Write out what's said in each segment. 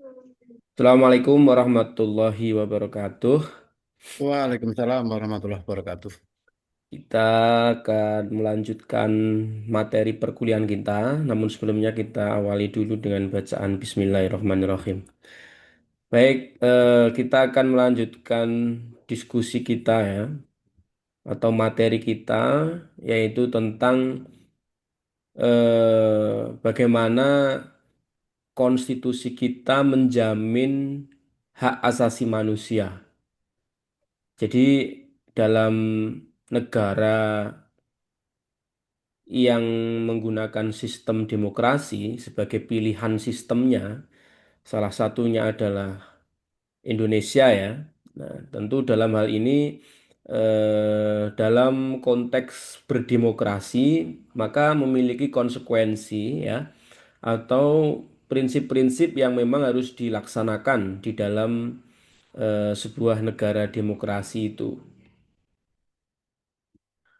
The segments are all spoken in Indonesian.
Assalamualaikum warahmatullahi wabarakatuh. Waalaikumsalam warahmatullahi wabarakatuh. Kita akan melanjutkan materi perkuliahan kita, namun sebelumnya kita awali dulu dengan bacaan Bismillahirrahmanirrahim. Baik, kita akan melanjutkan diskusi kita ya, atau materi kita, yaitu tentang bagaimana konstitusi kita menjamin hak asasi manusia. Jadi dalam negara yang menggunakan sistem demokrasi sebagai pilihan sistemnya, salah satunya adalah Indonesia ya. Nah, tentu dalam hal ini dalam konteks berdemokrasi maka memiliki konsekuensi ya atau prinsip-prinsip yang memang harus dilaksanakan di dalam sebuah negara demokrasi itu.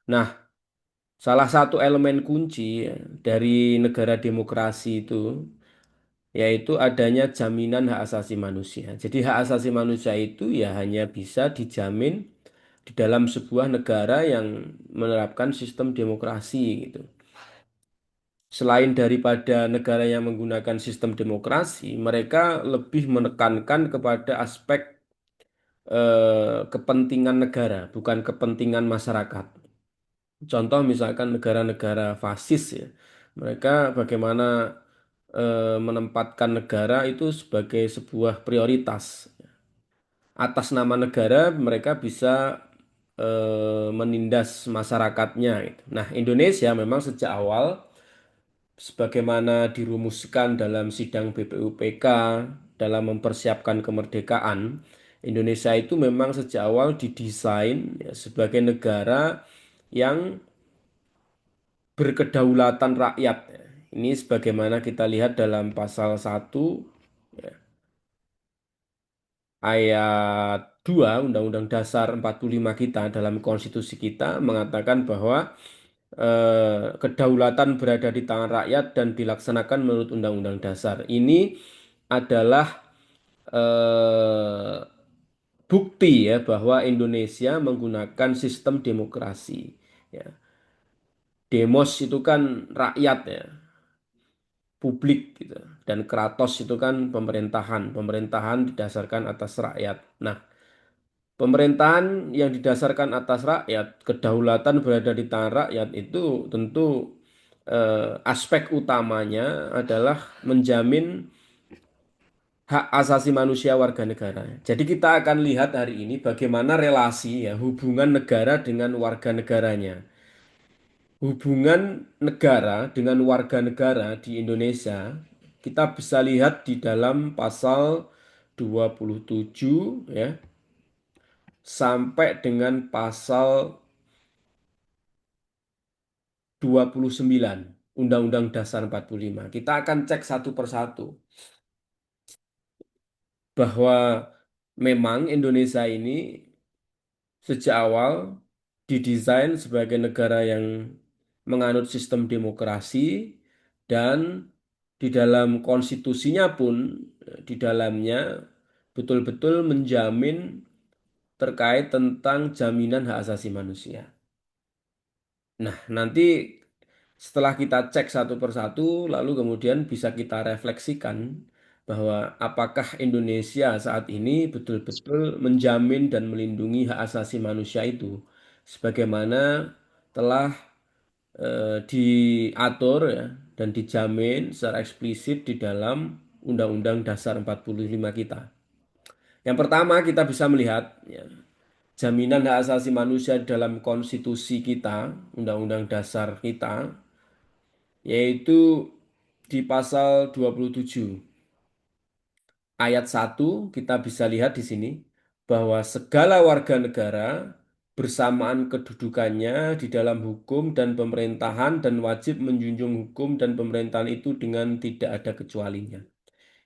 Nah, salah satu elemen kunci ya, dari negara demokrasi itu yaitu adanya jaminan hak asasi manusia. Jadi hak asasi manusia itu ya hanya bisa dijamin di dalam sebuah negara yang menerapkan sistem demokrasi gitu. Selain daripada negara yang menggunakan sistem demokrasi, mereka lebih menekankan kepada aspek kepentingan negara, bukan kepentingan masyarakat. Contoh misalkan negara-negara fasis ya, mereka bagaimana menempatkan negara itu sebagai sebuah prioritas. Atas nama negara mereka bisa menindas masyarakatnya gitu. Nah, Indonesia memang sejak awal sebagaimana dirumuskan dalam sidang BPUPK dalam mempersiapkan kemerdekaan, Indonesia itu memang sejak awal didesain ya, sebagai negara yang berkedaulatan rakyat. Ini sebagaimana kita lihat dalam pasal 1 ayat 2 Undang-Undang Dasar 45 kita dalam konstitusi kita mengatakan bahwa kedaulatan berada di tangan rakyat dan dilaksanakan menurut Undang-Undang Dasar. Ini adalah eh, bukti ya bahwa Indonesia menggunakan sistem demokrasi. Ya. Demos itu kan rakyat ya, publik gitu. Dan kratos itu kan pemerintahan. Pemerintahan didasarkan atas rakyat. Nah, pemerintahan yang didasarkan atas rakyat, kedaulatan berada di tangan rakyat itu tentu aspek utamanya adalah menjamin hak asasi manusia warga negara. Jadi kita akan lihat hari ini bagaimana relasi ya hubungan negara dengan warga negaranya. Hubungan negara dengan warga negara di Indonesia kita bisa lihat di dalam pasal 27 ya sampai dengan pasal 29 Undang-Undang Dasar 45. Kita akan cek satu persatu bahwa memang Indonesia ini sejak awal didesain sebagai negara yang menganut sistem demokrasi dan di dalam konstitusinya pun di dalamnya betul-betul menjamin terkait tentang jaminan hak asasi manusia. Nah, nanti setelah kita cek satu persatu, lalu kemudian bisa kita refleksikan bahwa apakah Indonesia saat ini betul-betul menjamin dan melindungi hak asasi manusia itu, sebagaimana telah diatur ya, dan dijamin secara eksplisit di dalam Undang-Undang Dasar 45 kita. Yang pertama kita bisa melihat ya, jaminan hak asasi manusia dalam konstitusi kita, Undang-Undang Dasar kita, yaitu di pasal 27 ayat 1 kita bisa lihat di sini bahwa segala warga negara bersamaan kedudukannya di dalam hukum dan pemerintahan dan wajib menjunjung hukum dan pemerintahan itu dengan tidak ada kecualinya.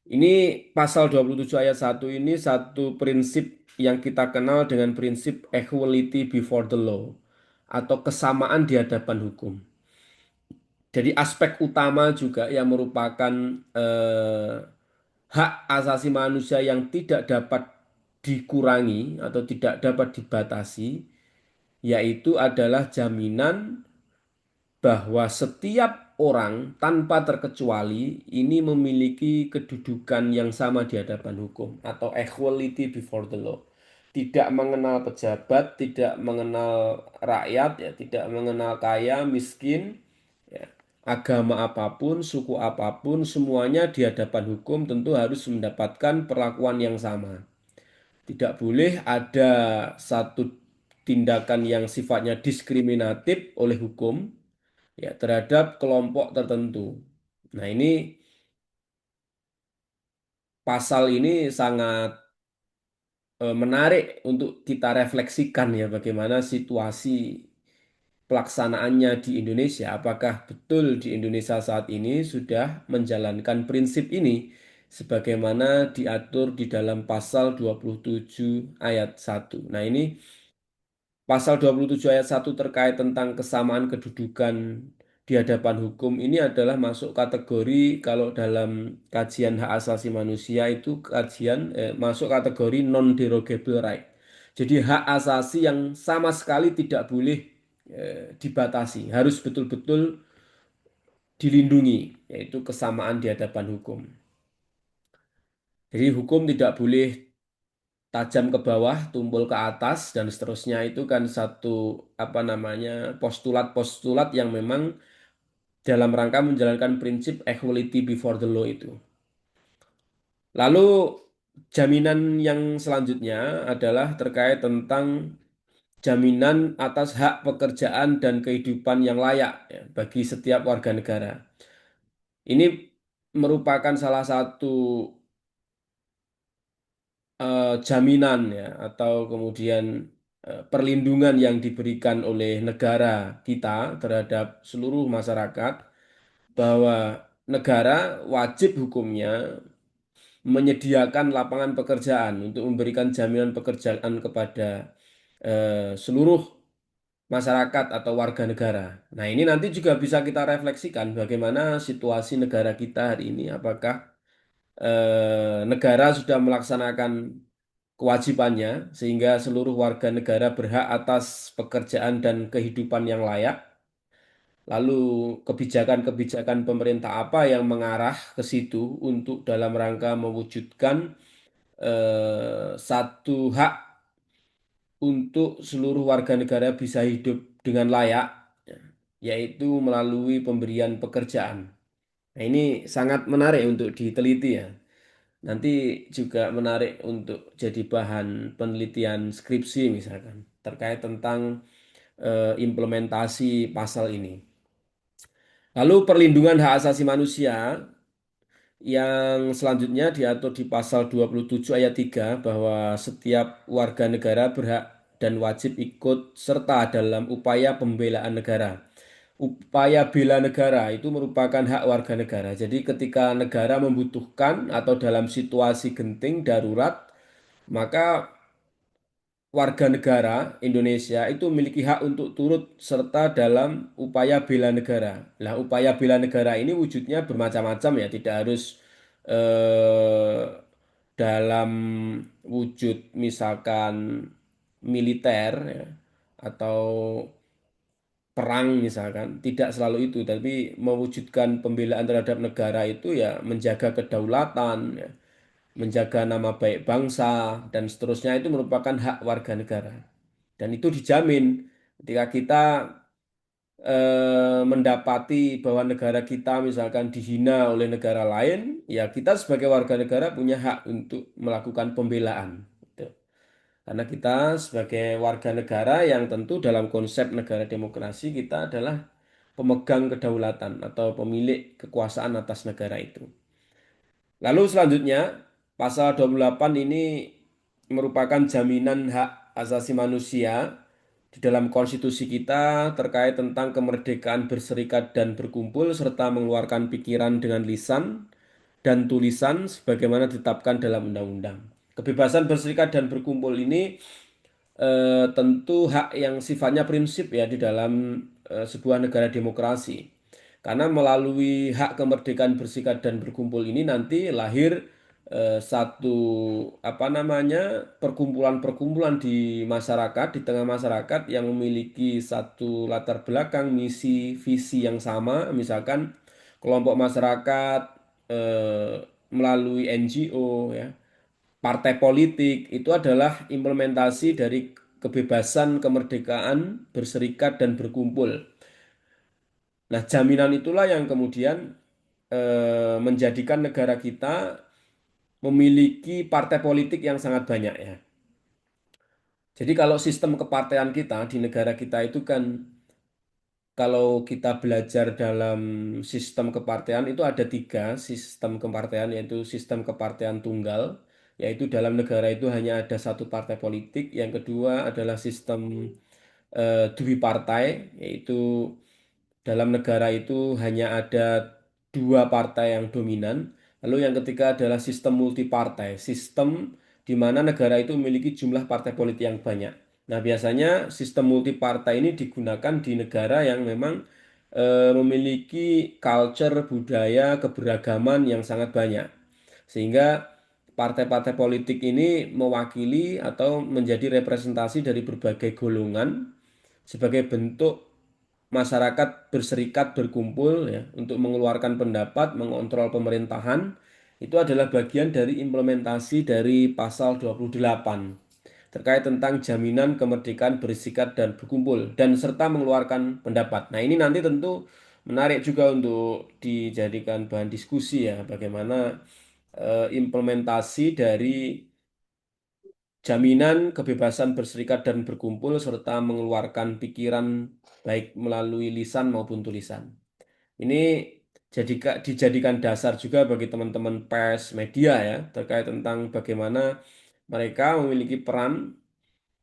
Ini pasal 27 ayat 1 ini satu prinsip yang kita kenal dengan prinsip equality before the law atau kesamaan di hadapan hukum. Jadi aspek utama juga yang merupakan eh, hak asasi manusia yang tidak dapat dikurangi atau tidak dapat dibatasi, yaitu adalah jaminan bahwa setiap orang tanpa terkecuali ini memiliki kedudukan yang sama di hadapan hukum atau equality before the law. Tidak mengenal pejabat, tidak mengenal rakyat, ya, tidak mengenal kaya, miskin, ya, agama apapun, suku apapun, semuanya di hadapan hukum tentu harus mendapatkan perlakuan yang sama. Tidak boleh ada satu tindakan yang sifatnya diskriminatif oleh hukum ya terhadap kelompok tertentu. Nah, ini pasal ini sangat menarik untuk kita refleksikan ya bagaimana situasi pelaksanaannya di Indonesia. Apakah betul di Indonesia saat ini sudah menjalankan prinsip ini sebagaimana diatur di dalam pasal 27 ayat 1. Nah, ini Pasal 27 ayat 1 terkait tentang kesamaan kedudukan di hadapan hukum ini adalah masuk kategori kalau dalam kajian hak asasi manusia itu masuk kategori non-derogable right. Jadi hak asasi yang sama sekali tidak boleh dibatasi, harus betul-betul dilindungi, yaitu kesamaan di hadapan hukum. Jadi hukum tidak boleh tajam ke bawah, tumpul ke atas dan seterusnya itu kan satu apa namanya postulat-postulat yang memang dalam rangka menjalankan prinsip equality before the law itu. Lalu jaminan yang selanjutnya adalah terkait tentang jaminan atas hak pekerjaan dan kehidupan yang layak ya, bagi setiap warga negara. Ini merupakan salah satu jaminan ya atau kemudian perlindungan yang diberikan oleh negara kita terhadap seluruh masyarakat bahwa negara wajib hukumnya menyediakan lapangan pekerjaan untuk memberikan jaminan pekerjaan kepada seluruh masyarakat atau warga negara. Nah, ini nanti juga bisa kita refleksikan bagaimana situasi negara kita hari ini. Apakah negara sudah melaksanakan kewajibannya sehingga seluruh warga negara berhak atas pekerjaan dan kehidupan yang layak. Lalu kebijakan-kebijakan pemerintah apa yang mengarah ke situ untuk dalam rangka mewujudkan satu hak untuk seluruh warga negara bisa hidup dengan layak, ya, yaitu melalui pemberian pekerjaan. Nah, ini sangat menarik untuk diteliti ya. Nanti juga menarik untuk jadi bahan penelitian skripsi misalkan terkait tentang implementasi pasal ini. Lalu perlindungan hak asasi manusia yang selanjutnya diatur di pasal 27 ayat 3 bahwa setiap warga negara berhak dan wajib ikut serta dalam upaya pembelaan negara. Upaya bela negara itu merupakan hak warga negara. Jadi ketika negara membutuhkan atau dalam situasi genting darurat, maka warga negara Indonesia itu memiliki hak untuk turut serta dalam upaya bela negara. Nah, upaya bela negara ini wujudnya bermacam-macam ya, tidak harus eh, dalam wujud misalkan militer ya, atau perang misalkan, tidak selalu itu, tapi mewujudkan pembelaan terhadap negara itu ya menjaga kedaulatan, ya, menjaga nama baik bangsa dan seterusnya itu merupakan hak warga negara. Dan itu dijamin ketika kita mendapati bahwa negara kita misalkan dihina oleh negara lain, ya kita sebagai warga negara punya hak untuk melakukan pembelaan. Gitu. Karena kita sebagai warga negara yang tentu dalam konsep negara demokrasi kita adalah pemegang kedaulatan atau pemilik kekuasaan atas negara itu. Lalu selanjutnya, pasal 28 ini merupakan jaminan hak asasi manusia di dalam konstitusi kita terkait tentang kemerdekaan berserikat dan berkumpul serta mengeluarkan pikiran dengan lisan dan tulisan sebagaimana ditetapkan dalam undang-undang. Kebebasan berserikat dan berkumpul ini tentu hak yang sifatnya prinsip ya di dalam sebuah negara demokrasi. Karena melalui hak kemerdekaan berserikat dan berkumpul ini nanti lahir satu apa namanya perkumpulan-perkumpulan di masyarakat, di tengah masyarakat yang memiliki satu latar belakang, misi, visi yang sama, misalkan kelompok masyarakat melalui NGO ya, partai politik itu adalah implementasi dari kebebasan, kemerdekaan berserikat dan berkumpul. Nah, jaminan itulah yang kemudian menjadikan negara kita memiliki partai politik yang sangat banyak ya. Jadi kalau sistem kepartean kita di negara kita itu kan kalau kita belajar dalam sistem kepartean itu ada tiga sistem kepartean yaitu sistem kepartean tunggal yaitu dalam negara itu hanya ada satu partai politik. Yang kedua adalah sistem dui partai yaitu dalam negara itu hanya ada dua partai yang dominan. Lalu yang ketiga adalah sistem multipartai, sistem di mana negara itu memiliki jumlah partai politik yang banyak. Nah, biasanya sistem multipartai ini digunakan di negara yang memang memiliki culture, budaya, keberagaman yang sangat banyak. Sehingga partai-partai politik ini mewakili atau menjadi representasi dari berbagai golongan sebagai bentuk masyarakat berserikat berkumpul ya untuk mengeluarkan pendapat, mengontrol pemerintahan itu adalah bagian dari implementasi dari pasal 28 terkait tentang jaminan kemerdekaan berserikat dan berkumpul dan serta mengeluarkan pendapat. Nah, ini nanti tentu menarik juga untuk dijadikan bahan diskusi ya bagaimana implementasi dari jaminan kebebasan berserikat dan berkumpul serta mengeluarkan pikiran baik melalui lisan maupun tulisan. Ini dijadikan dasar juga bagi teman-teman pers media ya terkait tentang bagaimana mereka memiliki peran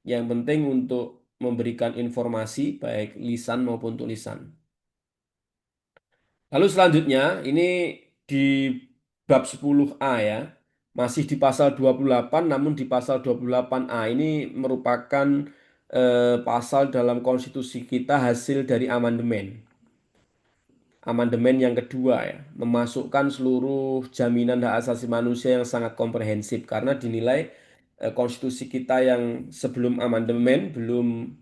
yang penting untuk memberikan informasi baik lisan maupun tulisan. Lalu selanjutnya ini di bab 10A ya. Masih di pasal 28 namun di pasal 28A ini merupakan pasal dalam konstitusi kita hasil dari amandemen. Amandemen yang kedua ya, memasukkan seluruh jaminan hak asasi manusia yang sangat komprehensif karena dinilai konstitusi kita yang sebelum amandemen belum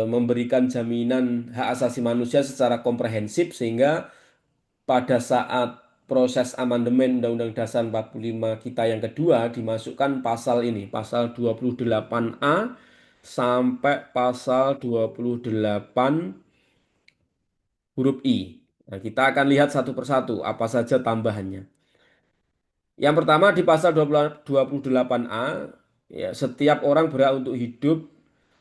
memberikan jaminan hak asasi manusia secara komprehensif sehingga pada saat proses amandemen Undang-Undang Dasar 45 kita yang kedua dimasukkan pasal ini, pasal 28A sampai pasal 28 huruf I. Nah, kita akan lihat satu persatu apa saja tambahannya. Yang pertama di pasal 28A, ya, setiap orang berhak untuk hidup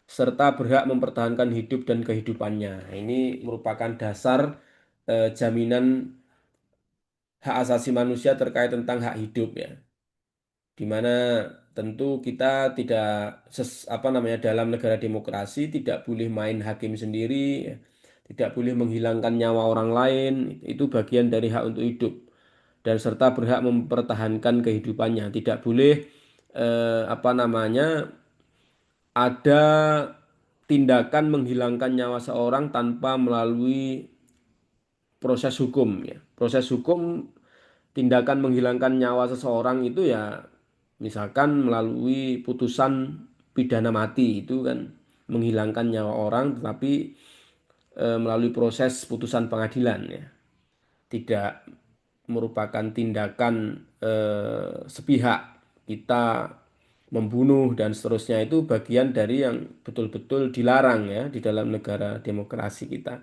serta berhak mempertahankan hidup dan kehidupannya. Nah, ini merupakan dasar jaminan hak asasi manusia terkait tentang hak hidup ya. Di mana tentu kita tidak apa namanya dalam negara demokrasi tidak boleh main hakim sendiri, ya. Tidak boleh menghilangkan nyawa orang lain, itu bagian dari hak untuk hidup dan serta berhak mempertahankan kehidupannya. Tidak boleh apa namanya ada tindakan menghilangkan nyawa seorang tanpa melalui proses hukum ya. Proses hukum tindakan menghilangkan nyawa seseorang itu ya misalkan melalui putusan pidana mati itu kan menghilangkan nyawa orang tetapi melalui proses putusan pengadilan ya. Tidak merupakan tindakan sepihak kita membunuh dan seterusnya itu bagian dari yang betul-betul dilarang ya di dalam negara demokrasi kita.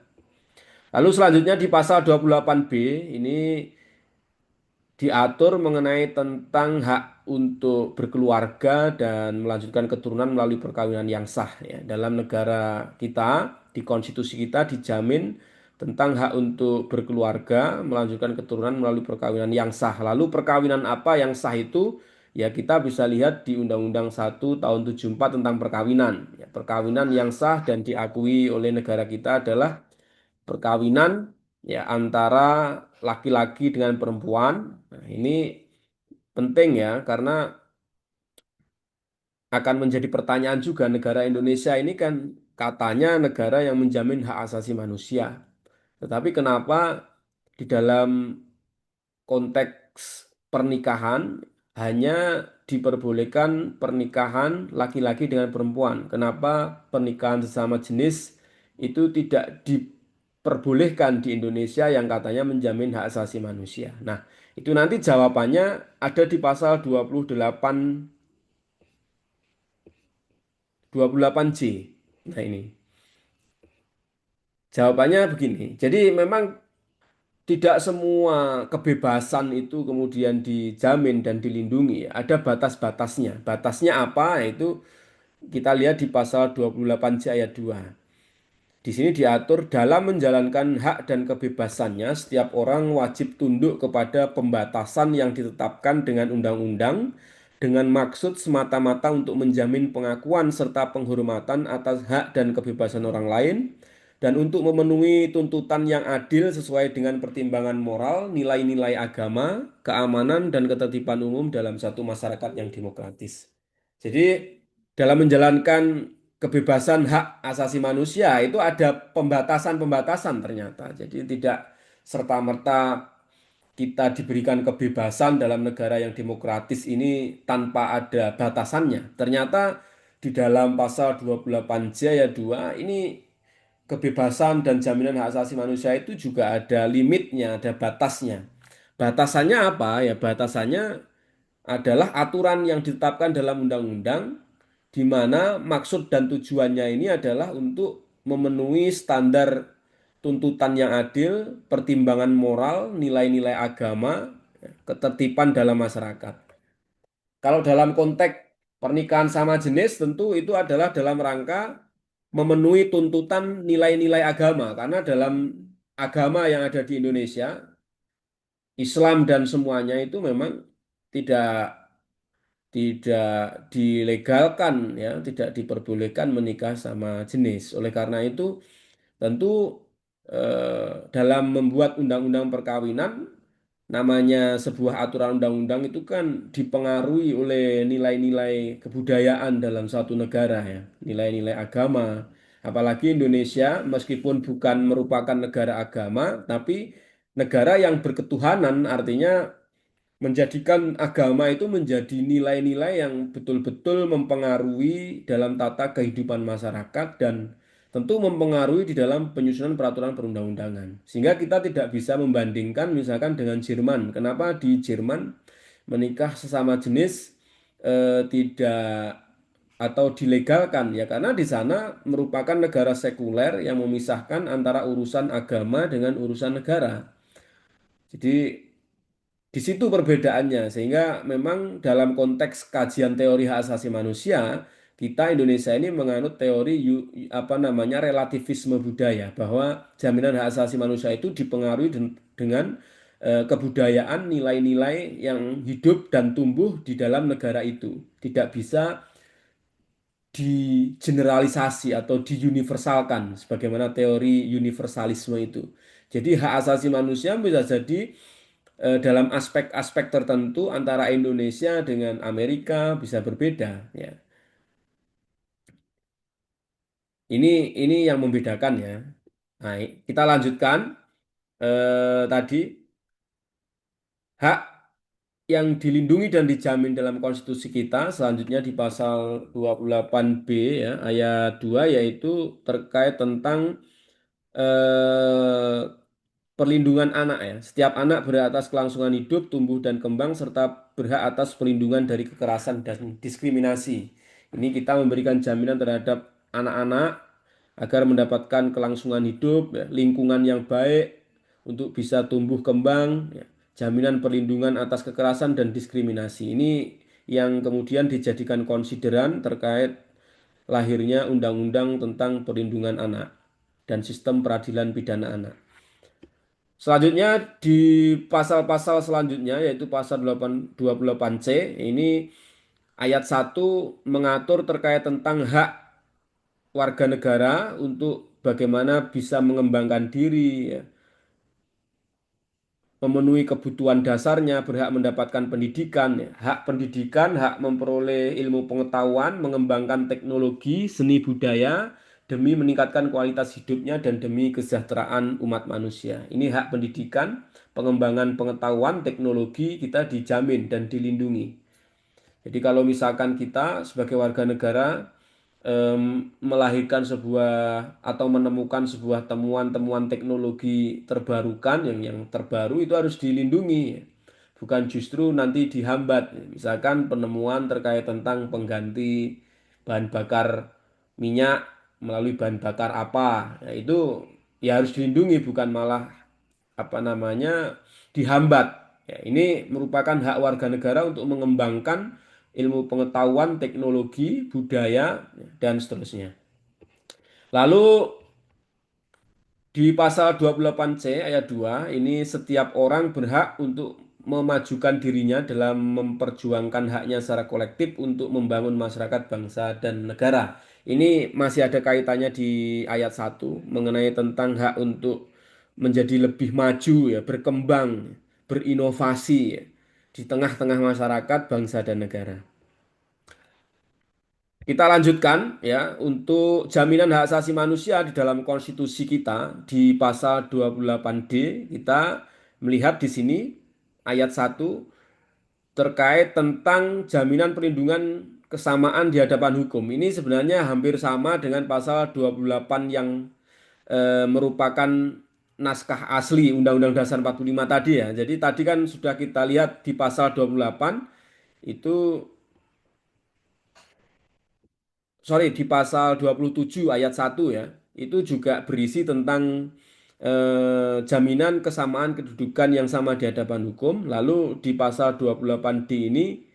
Lalu selanjutnya di pasal 28B ini diatur mengenai tentang hak untuk berkeluarga dan melanjutkan keturunan melalui perkawinan yang sah ya. Dalam negara kita, di konstitusi kita dijamin tentang hak untuk berkeluarga, melanjutkan keturunan melalui perkawinan yang sah. Lalu perkawinan apa yang sah itu? Ya kita bisa lihat di Undang-Undang 1 tahun 74 tentang perkawinan. Ya, perkawinan yang sah dan diakui oleh negara kita adalah perkawinan ya antara laki-laki dengan perempuan. Nah, ini penting ya karena akan menjadi pertanyaan juga negara Indonesia ini kan katanya negara yang menjamin hak asasi manusia. Tetapi kenapa di dalam konteks pernikahan hanya diperbolehkan pernikahan laki-laki dengan perempuan. Kenapa pernikahan sesama jenis itu tidak diperbolehkan di Indonesia yang katanya menjamin hak asasi manusia? Nah, itu nanti jawabannya ada di pasal 28 C. Nah, ini jawabannya begini. Jadi memang tidak semua kebebasan itu kemudian dijamin dan dilindungi. Ada batas-batasnya. Batasnya apa? Itu kita lihat di pasal 28 J ayat 2. Di sini diatur dalam menjalankan hak dan kebebasannya, setiap orang wajib tunduk kepada pembatasan yang ditetapkan dengan undang-undang dengan maksud semata-mata untuk menjamin pengakuan serta penghormatan atas hak dan kebebasan orang lain dan untuk memenuhi tuntutan yang adil sesuai dengan pertimbangan moral, nilai-nilai agama, keamanan, dan ketertiban umum dalam satu masyarakat yang demokratis. Jadi, dalam menjalankan kebebasan hak asasi manusia itu ada pembatasan-pembatasan ternyata. Jadi tidak serta-merta kita diberikan kebebasan dalam negara yang demokratis ini tanpa ada batasannya. Ternyata di dalam pasal 28 J ayat 2 ini kebebasan dan jaminan hak asasi manusia itu juga ada limitnya, ada batasnya. Batasannya apa? Ya batasannya adalah aturan yang ditetapkan dalam undang-undang di mana maksud dan tujuannya ini adalah untuk memenuhi standar tuntutan yang adil, pertimbangan moral, nilai-nilai agama, ketertiban dalam masyarakat. Kalau dalam konteks pernikahan sama jenis tentu itu adalah dalam rangka memenuhi tuntutan nilai-nilai agama karena dalam agama yang ada di Indonesia, Islam dan semuanya itu memang tidak tidak dilegalkan ya, tidak diperbolehkan menikah sama jenis. Oleh karena itu, tentu dalam membuat undang-undang perkawinan, namanya sebuah aturan undang-undang itu kan dipengaruhi oleh nilai-nilai kebudayaan dalam satu negara ya, nilai-nilai agama. Apalagi Indonesia meskipun bukan merupakan negara agama, tapi negara yang berketuhanan artinya menjadikan agama itu menjadi nilai-nilai yang betul-betul mempengaruhi dalam tata kehidupan masyarakat dan tentu mempengaruhi di dalam penyusunan peraturan perundang-undangan. Sehingga kita tidak bisa membandingkan misalkan dengan Jerman. Kenapa di Jerman menikah sesama jenis tidak atau dilegalkan ya karena di sana merupakan negara sekuler yang memisahkan antara urusan agama dengan urusan negara. Jadi di situ perbedaannya, sehingga memang dalam konteks kajian teori hak asasi manusia, kita Indonesia ini menganut teori apa namanya relativisme budaya, bahwa jaminan hak asasi manusia itu dipengaruhi dengan kebudayaan, nilai-nilai yang hidup dan tumbuh di dalam negara itu. Tidak bisa digeneralisasi atau diuniversalkan, sebagaimana teori universalisme itu. Jadi hak asasi manusia bisa jadi dalam aspek-aspek tertentu antara Indonesia dengan Amerika bisa berbeda ya. Ini ini yang membedakan ya. Nah, kita lanjutkan tadi hak yang dilindungi dan dijamin dalam konstitusi kita selanjutnya di pasal 28 B ya ayat 2 yaitu terkait tentang eh, perlindungan anak ya. Setiap anak berhak atas kelangsungan hidup, tumbuh dan kembang serta berhak atas perlindungan dari kekerasan dan diskriminasi. Ini kita memberikan jaminan terhadap anak-anak agar mendapatkan kelangsungan hidup, ya, lingkungan yang baik untuk bisa tumbuh kembang, ya, jaminan perlindungan atas kekerasan dan diskriminasi. Ini yang kemudian dijadikan konsideran terkait lahirnya undang-undang tentang perlindungan anak dan sistem peradilan pidana anak. Selanjutnya di pasal-pasal selanjutnya yaitu pasal 28 C ini ayat 1 mengatur terkait tentang hak warga negara untuk bagaimana bisa mengembangkan diri, ya, memenuhi kebutuhan dasarnya, berhak mendapatkan pendidikan, ya. Hak pendidikan, hak memperoleh ilmu pengetahuan, mengembangkan teknologi, seni budaya demi meningkatkan kualitas hidupnya dan demi kesejahteraan umat manusia. Ini hak pendidikan, pengembangan pengetahuan teknologi kita dijamin dan dilindungi. Jadi kalau misalkan kita sebagai warga negara melahirkan sebuah atau menemukan sebuah temuan-temuan teknologi terbarukan yang terbaru itu harus dilindungi, bukan justru nanti dihambat. Misalkan penemuan terkait tentang pengganti bahan bakar minyak melalui bahan bakar apa, nah, itu ya harus dilindungi, bukan malah apa namanya dihambat. Ya, ini merupakan hak warga negara untuk mengembangkan ilmu pengetahuan, teknologi, budaya, dan seterusnya. Lalu di pasal 28C ayat 2 ini setiap orang berhak untuk memajukan dirinya dalam memperjuangkan haknya secara kolektif untuk membangun masyarakat, bangsa, dan negara. Ini masih ada kaitannya di ayat 1 mengenai tentang hak untuk menjadi lebih maju ya, berkembang, berinovasi ya, di tengah-tengah masyarakat, bangsa, dan negara. Kita lanjutkan ya untuk jaminan hak asasi manusia di dalam konstitusi kita di pasal 28D kita melihat di sini ayat 1 terkait tentang jaminan perlindungan kesamaan di hadapan hukum. Ini sebenarnya hampir sama dengan pasal 28 yang merupakan naskah asli Undang-Undang Dasar 45 tadi ya. Jadi tadi kan sudah kita lihat di pasal 28 itu di pasal 27 ayat 1 ya, itu juga berisi tentang jaminan kesamaan kedudukan yang sama di hadapan hukum. Lalu di pasal 28D ini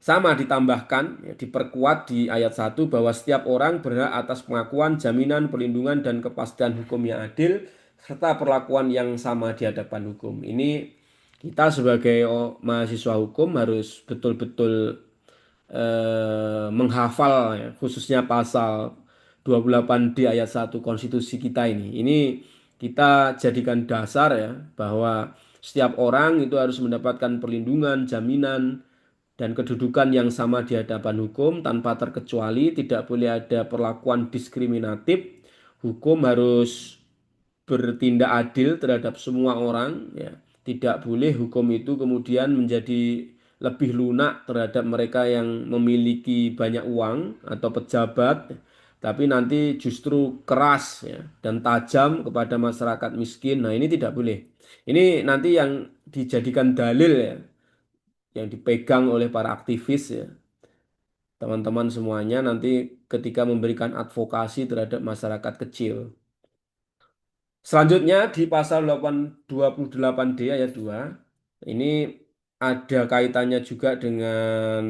sama ditambahkan, ya, diperkuat di ayat 1 bahwa setiap orang berhak atas pengakuan, jaminan, perlindungan, dan kepastian hukum yang adil, serta perlakuan yang sama di hadapan hukum. Ini kita sebagai mahasiswa hukum harus betul-betul menghafal ya, khususnya pasal 28D ayat 1 konstitusi kita ini. Ini kita jadikan dasar ya bahwa setiap orang itu harus mendapatkan perlindungan, jaminan, dan kedudukan yang sama di hadapan hukum tanpa terkecuali, tidak boleh ada perlakuan diskriminatif. Hukum harus bertindak adil terhadap semua orang ya. Tidak boleh hukum itu kemudian menjadi lebih lunak terhadap mereka yang memiliki banyak uang atau pejabat, tapi nanti justru keras ya dan tajam kepada masyarakat miskin. Nah, ini tidak boleh. Ini nanti yang dijadikan dalil ya, yang dipegang oleh para aktivis ya. Teman-teman semuanya nanti ketika memberikan advokasi terhadap masyarakat kecil. Selanjutnya di pasal 28D ayat 2 ini ada kaitannya juga dengan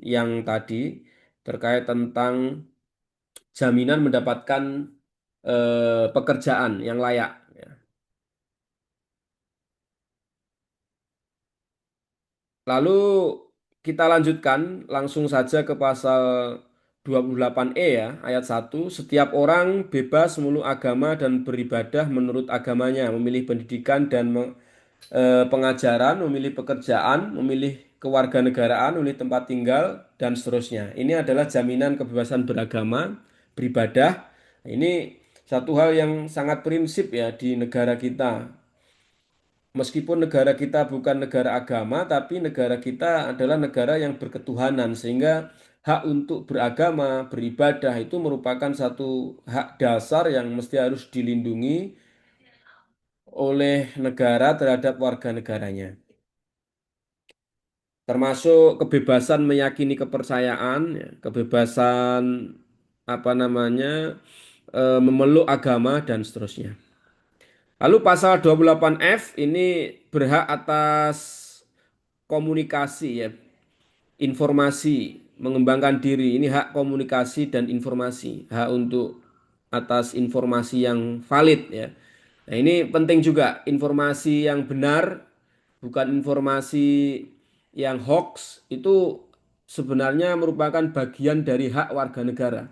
yang tadi terkait tentang jaminan mendapatkan pekerjaan yang layak. Ya. Lalu kita lanjutkan langsung saja ke pasal 28E ya, ayat 1. Setiap orang bebas memeluk agama dan beribadah menurut agamanya, memilih pendidikan dan pengajaran, memilih pekerjaan, memilih kewarganegaraan, memilih tempat tinggal, dan seterusnya. Ini adalah jaminan kebebasan beragama, beribadah. Ini satu hal yang sangat prinsip ya di negara kita. Meskipun negara kita bukan negara agama, tapi negara kita adalah negara yang berketuhanan, sehingga hak untuk beragama, beribadah itu merupakan satu hak dasar yang mesti harus dilindungi oleh negara terhadap warga negaranya. Termasuk kebebasan meyakini kepercayaan, ya, kebebasan apa namanya, memeluk agama dan seterusnya. Lalu pasal 28F ini berhak atas komunikasi ya, informasi, mengembangkan diri. Ini hak komunikasi dan informasi, hak untuk atas informasi yang valid ya. Nah, ini penting juga, informasi yang benar, bukan informasi yang hoax, itu sebenarnya merupakan bagian dari hak warga negara.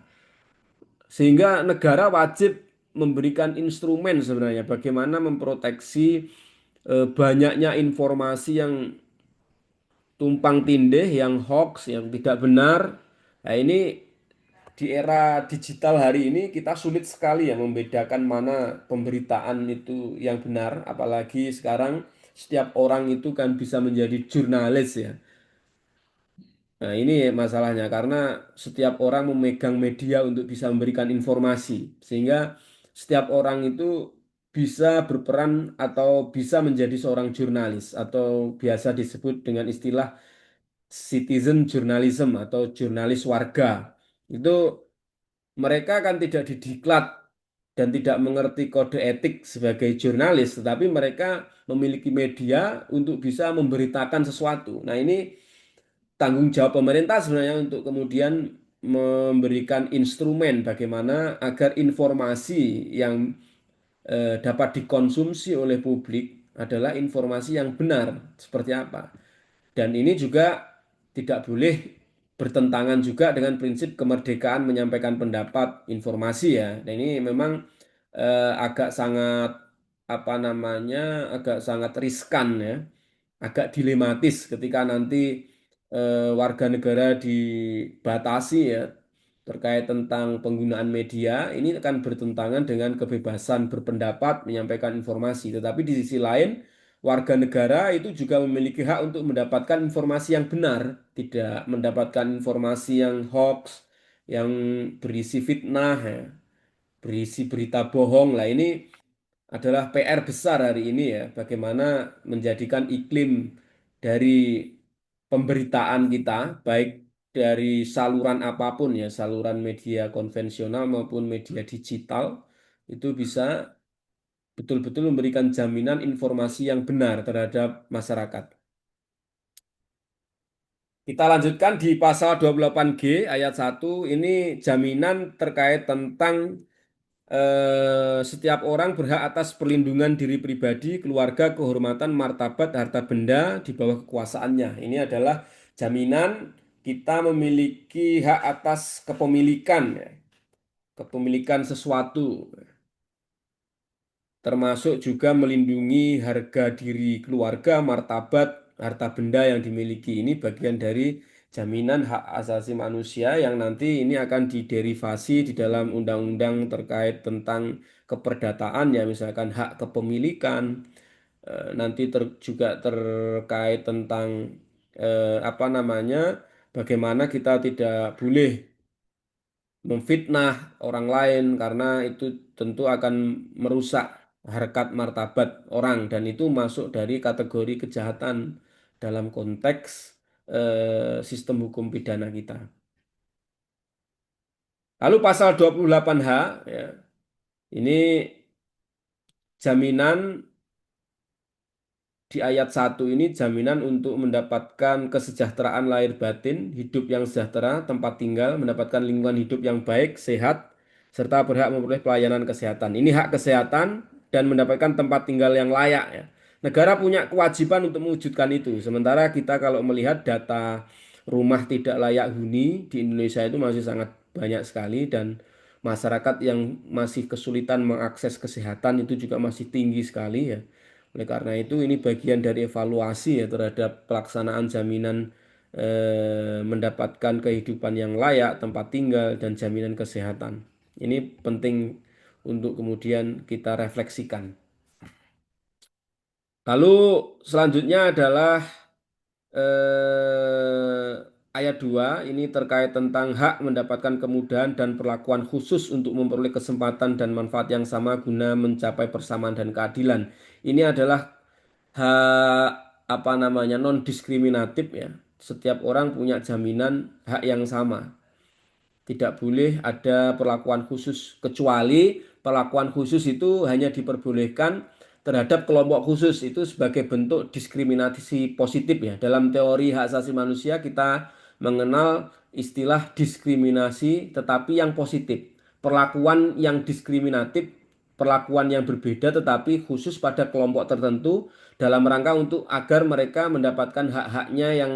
Sehingga negara wajib memberikan instrumen sebenarnya bagaimana memproteksi banyaknya informasi yang tumpang tindih, yang hoax, yang tidak benar. Nah, ini di era digital hari ini kita sulit sekali ya membedakan mana pemberitaan itu yang benar, apalagi sekarang setiap orang itu kan bisa menjadi jurnalis ya. Nah, ini masalahnya karena setiap orang memegang media untuk bisa memberikan informasi, sehingga setiap orang itu bisa berperan atau bisa menjadi seorang jurnalis atau biasa disebut dengan istilah citizen journalism atau jurnalis warga. Itu mereka kan tidak didiklat dan tidak mengerti kode etik sebagai jurnalis, tetapi mereka memiliki media untuk bisa memberitakan sesuatu. Nah, ini tanggung jawab pemerintah sebenarnya untuk kemudian memberikan instrumen bagaimana agar informasi yang dapat dikonsumsi oleh publik adalah informasi yang benar seperti apa. Dan ini juga tidak boleh bertentangan juga dengan prinsip kemerdekaan menyampaikan pendapat informasi ya. Dan ini memang agak sangat apa namanya agak sangat riskan ya, agak dilematis ketika nanti warga negara dibatasi ya terkait tentang penggunaan media, ini akan bertentangan dengan kebebasan berpendapat, menyampaikan informasi. Tetapi di sisi lain, warga negara itu juga memiliki hak untuk mendapatkan informasi yang benar, tidak mendapatkan informasi yang hoax, yang berisi fitnah, ya, berisi berita bohong. Lah ini adalah PR besar hari ini ya, bagaimana menjadikan iklim dari pemberitaan kita, baik dari saluran apapun ya, saluran media konvensional maupun media digital, itu bisa betul-betul memberikan jaminan informasi yang benar terhadap masyarakat. Kita lanjutkan di pasal 28G ayat 1, ini jaminan terkait tentang setiap orang berhak atas perlindungan diri pribadi, keluarga, kehormatan, martabat, harta benda di bawah kekuasaannya. Ini adalah jaminan kita memiliki hak atas kepemilikan, ya. Kepemilikan sesuatu, termasuk juga melindungi harga diri keluarga, martabat, harta benda yang dimiliki. Ini bagian dari jaminan hak asasi manusia yang nanti ini akan diderivasi di dalam undang-undang terkait tentang keperdataan ya, misalkan hak kepemilikan, nanti juga terkait tentang apa namanya, bagaimana kita tidak boleh memfitnah orang lain karena itu tentu akan merusak harkat martabat orang dan itu masuk dari kategori kejahatan dalam konteks sistem hukum pidana kita. Lalu pasal 28H ya, ini jaminan di ayat 1 ini jaminan untuk mendapatkan kesejahteraan lahir batin, hidup yang sejahtera, tempat tinggal, mendapatkan lingkungan hidup yang baik, sehat, serta berhak memperoleh pelayanan kesehatan. Ini hak kesehatan dan mendapatkan tempat tinggal yang layak ya. Negara punya kewajiban untuk mewujudkan itu. Sementara kita kalau melihat data rumah tidak layak huni di Indonesia itu masih sangat banyak sekali dan masyarakat yang masih kesulitan mengakses kesehatan itu juga masih tinggi sekali ya. Oleh karena itu ini bagian dari evaluasi ya terhadap pelaksanaan jaminan mendapatkan kehidupan yang layak, tempat tinggal dan jaminan kesehatan. Ini penting untuk kemudian kita refleksikan. Lalu selanjutnya adalah ayat 2 ini terkait tentang hak mendapatkan kemudahan dan perlakuan khusus untuk memperoleh kesempatan dan manfaat yang sama guna mencapai persamaan dan keadilan. Ini adalah hak apa namanya non diskriminatif ya. Setiap orang punya jaminan hak yang sama. Tidak boleh ada perlakuan khusus, kecuali perlakuan khusus itu hanya diperbolehkan terhadap kelompok khusus itu sebagai bentuk diskriminasi positif ya. Dalam teori hak asasi manusia kita mengenal istilah diskriminasi tetapi yang positif. Perlakuan yang diskriminatif, perlakuan yang berbeda tetapi khusus pada kelompok tertentu dalam rangka untuk agar mereka mendapatkan hak-haknya yang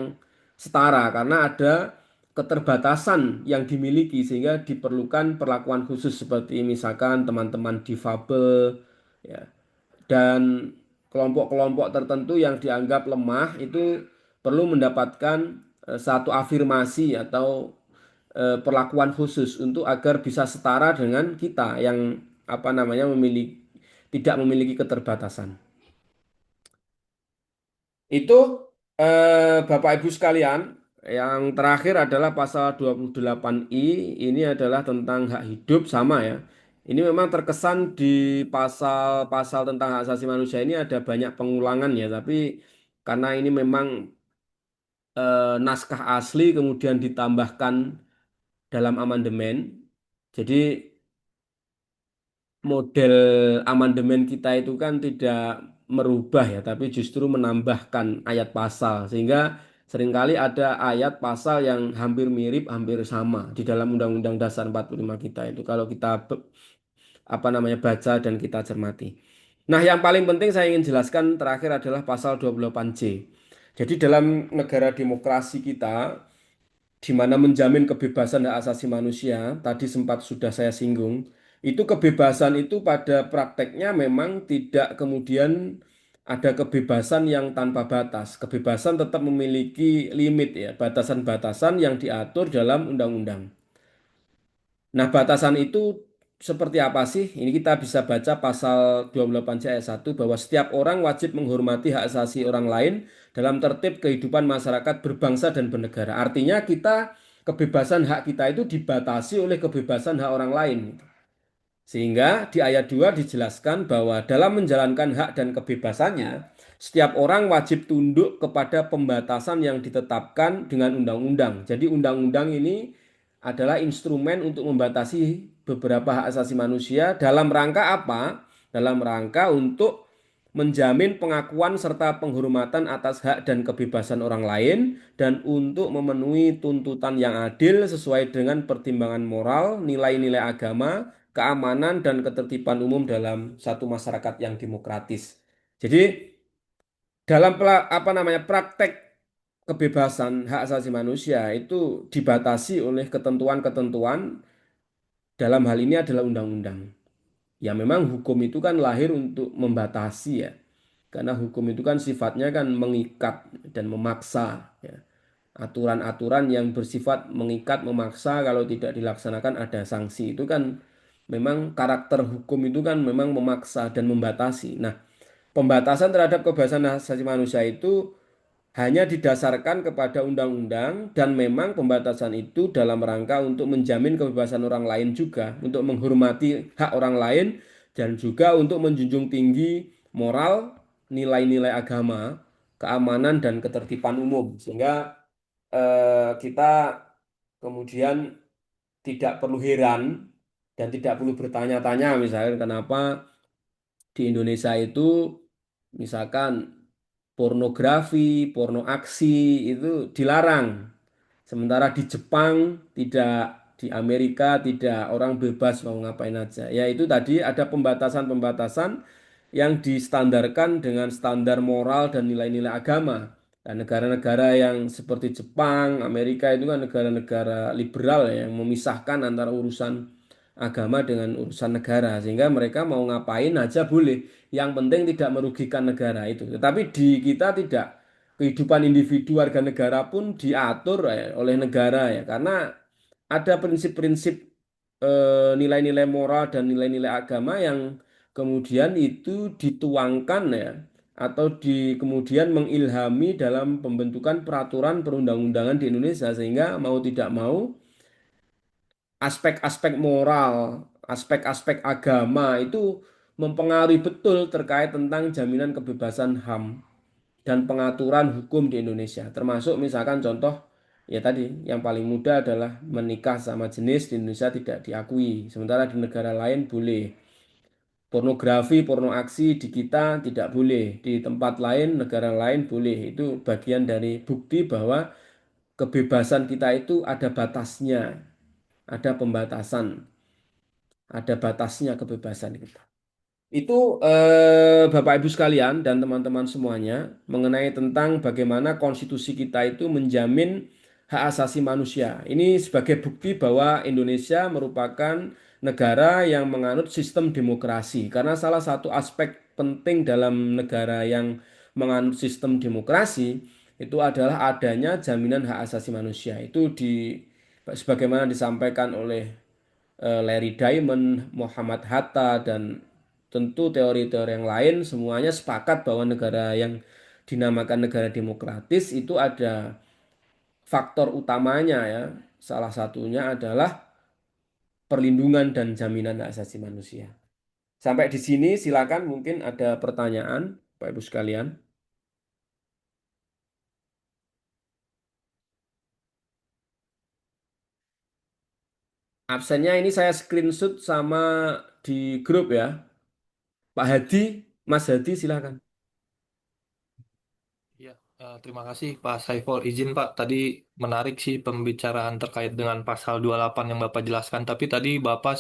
setara karena ada keterbatasan yang dimiliki sehingga diperlukan perlakuan khusus seperti misalkan teman-teman difabel ya dan kelompok-kelompok tertentu yang dianggap lemah itu perlu mendapatkan satu afirmasi atau perlakuan khusus untuk agar bisa setara dengan kita yang apa namanya tidak memiliki keterbatasan. Itu Bapak Ibu sekalian, yang terakhir adalah pasal 28I, ini adalah tentang hak hidup sama ya. Ini memang terkesan di pasal-pasal tentang hak asasi manusia ini ada banyak pengulangan ya, tapi karena ini memang naskah asli kemudian ditambahkan dalam amandemen. Jadi model amandemen kita itu kan tidak merubah ya, tapi justru menambahkan ayat pasal sehingga seringkali ada ayat pasal yang hampir mirip, hampir sama di dalam Undang-Undang Dasar 45 kita itu kalau kita apa namanya baca dan kita cermati. Nah, yang paling penting saya ingin jelaskan terakhir adalah pasal 28C. Jadi dalam negara demokrasi kita di mana menjamin kebebasan hak asasi manusia, tadi sempat sudah saya singgung, itu kebebasan itu pada prakteknya memang tidak kemudian ada kebebasan yang tanpa batas. Kebebasan tetap memiliki limit ya, batasan-batasan yang diatur dalam undang-undang. Nah, batasan itu seperti apa sih? Ini kita bisa baca pasal 28 C ayat 1 bahwa setiap orang wajib menghormati hak asasi orang lain dalam tertib kehidupan masyarakat berbangsa dan bernegara. Artinya kebebasan hak kita itu dibatasi oleh kebebasan hak orang lain. Sehingga di ayat 2 dijelaskan bahwa dalam menjalankan hak dan kebebasannya, setiap orang wajib tunduk kepada pembatasan yang ditetapkan dengan undang-undang. Jadi undang-undang ini adalah instrumen untuk membatasi beberapa hak asasi manusia dalam rangka apa? Dalam rangka untuk menjamin pengakuan serta penghormatan atas hak dan kebebasan orang lain dan untuk memenuhi tuntutan yang adil sesuai dengan pertimbangan moral, nilai-nilai agama, keamanan dan ketertiban umum dalam satu masyarakat yang demokratis. Jadi dalam apa namanya praktek kebebasan hak asasi manusia itu dibatasi oleh ketentuan-ketentuan dalam hal ini adalah undang-undang. Ya memang hukum itu kan lahir untuk membatasi ya. Karena hukum itu kan sifatnya kan mengikat dan memaksa ya. Aturan-aturan yang bersifat mengikat, memaksa kalau tidak dilaksanakan ada sanksi. Itu kan memang karakter hukum itu kan memang memaksa dan membatasi. Nah, pembatasan terhadap kebebasan asasi manusia itu hanya didasarkan kepada undang-undang dan memang pembatasan itu dalam rangka untuk menjamin kebebasan orang lain juga, untuk menghormati hak orang lain dan juga untuk menjunjung tinggi moral, nilai-nilai agama, keamanan dan ketertiban umum. Sehingga kita kemudian tidak perlu heran dan tidak perlu bertanya-tanya misalnya kenapa di Indonesia itu misalkan pornografi, porno aksi itu dilarang. Sementara di Jepang tidak, di Amerika tidak, orang bebas mau ngapain aja. Ya itu tadi ada pembatasan-pembatasan yang distandarkan dengan standar moral dan nilai-nilai agama. Dan negara-negara yang seperti Jepang, Amerika itu kan negara-negara liberal ya, yang memisahkan antara urusan agama dengan urusan negara. Sehingga mereka mau ngapain aja boleh. Yang penting tidak merugikan negara itu. Tetapi di kita tidak. Kehidupan individu warga negara pun diatur oleh negara ya. Karena ada prinsip-prinsip nilai-nilai moral dan nilai-nilai agama yang kemudian itu dituangkan ya atau kemudian mengilhami dalam pembentukan peraturan perundang-undangan di Indonesia sehingga mau tidak mau aspek-aspek moral, aspek-aspek agama itu mempengaruhi betul terkait tentang jaminan kebebasan HAM dan pengaturan hukum di Indonesia. Termasuk misalkan contoh ya tadi yang paling mudah adalah menikah sama jenis di Indonesia tidak diakui, sementara di negara lain boleh. Pornografi, porno aksi di kita tidak boleh, di tempat lain, negara lain boleh. Itu bagian dari bukti bahwa kebebasan kita itu ada batasnya, ada pembatasan, ada batasnya kebebasan kita. Itu Bapak Ibu sekalian dan teman-teman semuanya mengenai tentang bagaimana konstitusi kita itu menjamin hak asasi manusia. Ini sebagai bukti bahwa Indonesia merupakan negara yang menganut sistem demokrasi. Karena salah satu aspek penting dalam negara yang menganut sistem demokrasi itu adalah adanya jaminan hak asasi manusia. Itu sebagaimana disampaikan oleh Larry Diamond, Muhammad Hatta, dan tentu teori-teori yang lain, semuanya sepakat bahwa negara yang dinamakan negara demokratis itu ada faktor utamanya ya. Salah satunya adalah perlindungan dan jaminan hak asasi manusia. Sampai di sini silakan mungkin ada pertanyaan, Pak Ibu sekalian. Absennya ini saya screenshot sama di grup ya. Pak Hadi, Mas Hadi silakan. Ya, terima kasih Pak Saiful. Izin Pak, tadi menarik sih pembicaraan terkait dengan pasal 28 yang Bapak jelaskan. Tapi tadi Bapak